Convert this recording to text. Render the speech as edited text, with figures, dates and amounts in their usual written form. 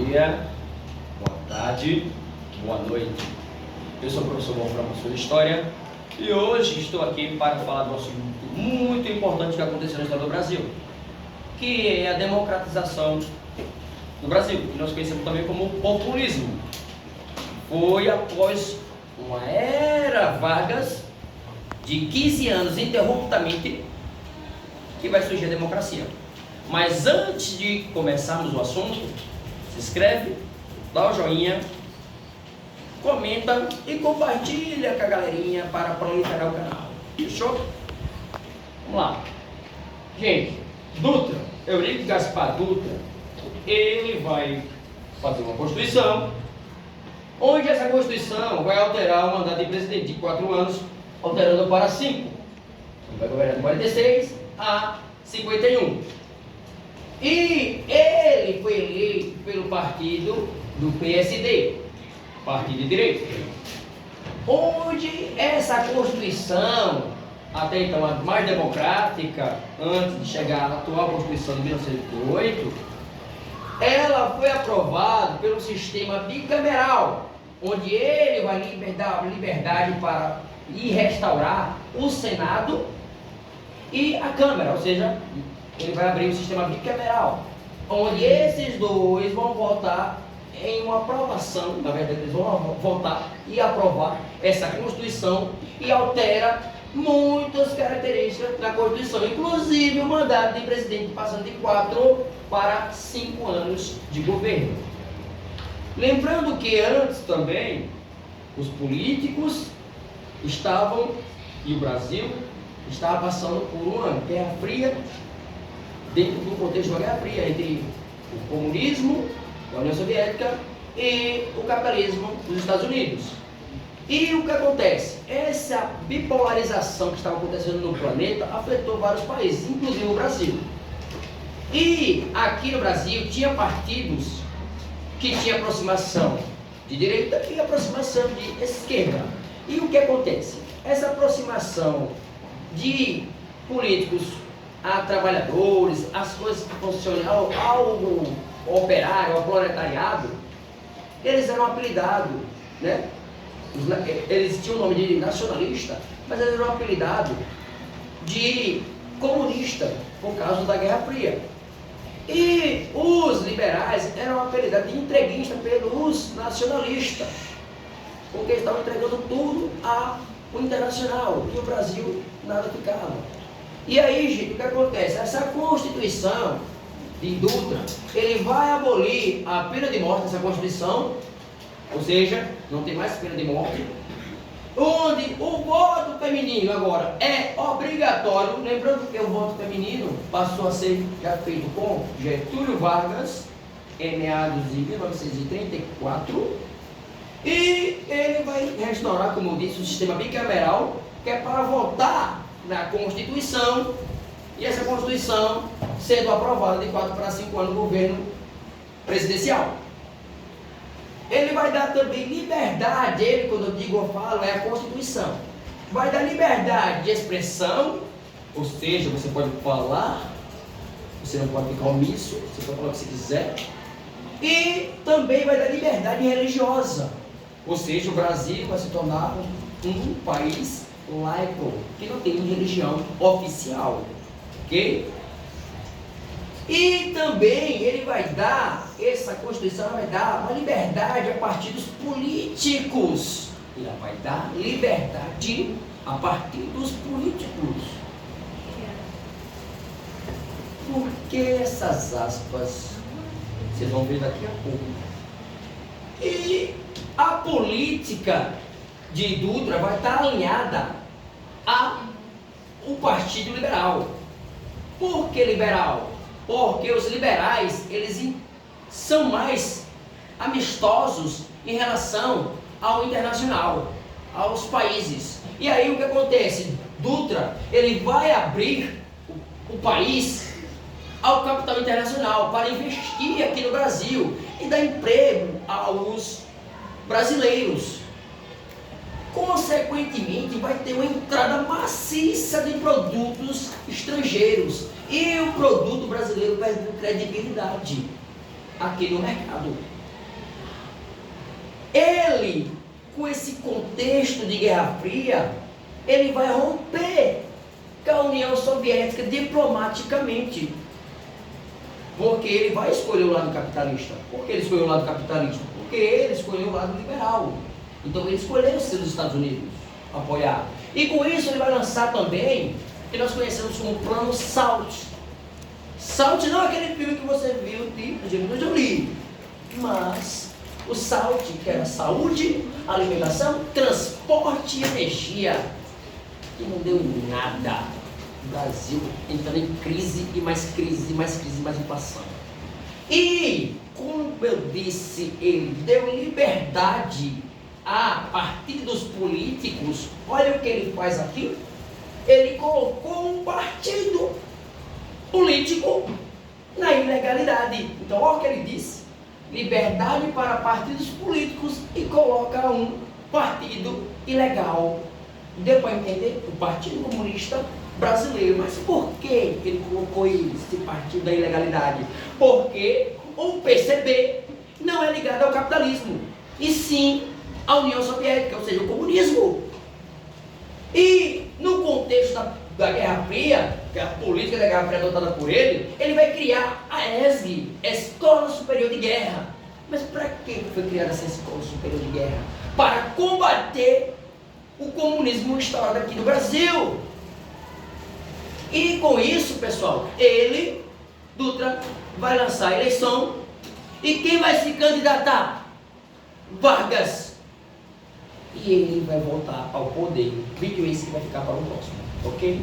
dia, boa tarde, boa noite. Eu sou o professor Wolfram, professor de História, e hoje estou aqui para falar de um assunto muito importante que aconteceu na história do Brasil, que é a democratização do Brasil, que nós conhecemos também como populismo. Foi após uma era Vargas de 15 anos ininterruptamente que vai surgir a democracia. Mas antes de começarmos o assunto, se inscreve, dá o joinha, comenta e compartilha com a galerinha para proliferar o canal. Fechou? Vamos lá. Gente, Dutra, Eurico Gaspar Dutra, ele vai fazer uma Constituição, onde essa Constituição vai alterar o mandato de presidente de 4 anos, alterando para 5. Ele vai governar de 46 a 51. E ele foi eleito pelo partido do PSD, Partido de Direita, onde essa Constituição, até então a mais democrática, antes de chegar à atual Constituição de 1908, ela foi aprovada pelo sistema bicameral, onde ele vai dar liberdade para ir restaurar o Senado e a Câmara, ou seja, ele vai abrir um sistema bicameral, onde esses dois vão votar em uma aprovação. Na verdade, eles vão votar e aprovar essa Constituição, e altera muitas características da Constituição, inclusive o mandato de presidente passando de 4 para 5 anos de governo. Lembrando que antes também os políticos estavam, e o Brasil estava passando por uma Guerra Fria, dentro do contexto da Guerra Fria, entre o comunismo da União Soviética e o capitalismo dos Estados Unidos. E o que acontece? Essa bipolarização que estava acontecendo no planeta afetou vários países, inclusive o Brasil. E aqui no Brasil tinha partidos que tinham aproximação de direita e aproximação de esquerda. E o que acontece? Essa aproximação de políticos a trabalhadores, as coisas que funcionam ao operário, ao proletariado, eles eram apelidados, né? Eles tinham o nome de nacionalista, mas eles eram apelidados de comunista por causa da Guerra Fria. E os liberais eram apelidados de entreguista pelos nacionalistas, porque eles estavam entregando tudo ao internacional, e o Brasil nada ficava. E aí, gente, o que acontece? Essa Constituição de Dutra, ele vai abolir a pena de morte nessa Constituição, ou seja, não tem mais pena de morte, onde o voto feminino agora é obrigatório. Lembrando que o voto feminino passou a ser já feito com Getúlio Vargas, em meados de 1934, e ele vai restaurar, como eu disse, o sistema bicameral, que é para votar na Constituição, e essa Constituição sendo aprovada de 4 para 5 anos no governo presidencial. Ele vai dar também liberdade, ele, quando eu falo, é a Constituição, vai dar liberdade de expressão, ou seja, você pode falar, você não pode ficar omisso, você pode falar o que você quiser, e também vai dar liberdade religiosa, ou seja, o Brasil vai se tornar um país laico, que não tem religião oficial, ok? E também ele vai dar, essa Constituição vai dar uma liberdade a partidos políticos. Ela vai dar liberdade a partidos políticos. Por que essas aspas? Vocês vão ver daqui a pouco. E a política de Dutra vai estar alinhada ao Partido Liberal. Por que liberal? Porque os liberais, eles são mais amistosos em relação ao internacional, aos países. E aí o que acontece? Dutra, ele vai abrir o país ao capital internacional para investir aqui no Brasil e dar emprego aos brasileiros. Consequentemente, vai ter uma entrada maciça de produtos estrangeiros, e o produto brasileiro perde credibilidade. aqui no mercado. Ele, com esse contexto de Guerra Fria, ele vai romper com a União Soviética diplomaticamente. Porque ele vai escolher o lado capitalista. Por que ele escolheu o lado capitalista? Porque ele escolheu o lado liberal. Então ele escolheu ser dos Estados Unidos, apoiar. E com isso ele vai lançar também o que nós conhecemos como Plano SALT. SALT não é aquele filme que você viu de Angelina Jolie, mas o SALT, que era saúde, alimentação, transporte e energia. E não deu em nada. O Brasil entrando em crise e mais crise, mais crise, mais inflação. E, como eu disse, ele deu liberdade a partir dos políticos. Olha o que ele faz aqui. Ele colocou um partido político na ilegalidade. Então, olha o que ele disse: liberdade para partidos políticos, e coloca um partido ilegal. Deu para entender? O Partido Comunista Brasileiro. Mas por que ele colocou esse partido da ilegalidade? Porque o PCB não é ligado ao capitalismo, e sim à União Soviética, ou seja, o comunismo. E no contexto da Guerra Fria, que é a política da Guerra Fria adotada por ele, ele vai criar a ESG, Escola Superior de Guerra. Mas para que foi criada essa Escola Superior de Guerra? Para combater o comunismo instaurado aqui no Brasil. E com isso, pessoal, ele, Dutra, vai lançar a eleição. E quem vai se candidatar? Vargas. E ele vai voltar ao poder. Vídeo esse que vai ficar para o próximo, ok?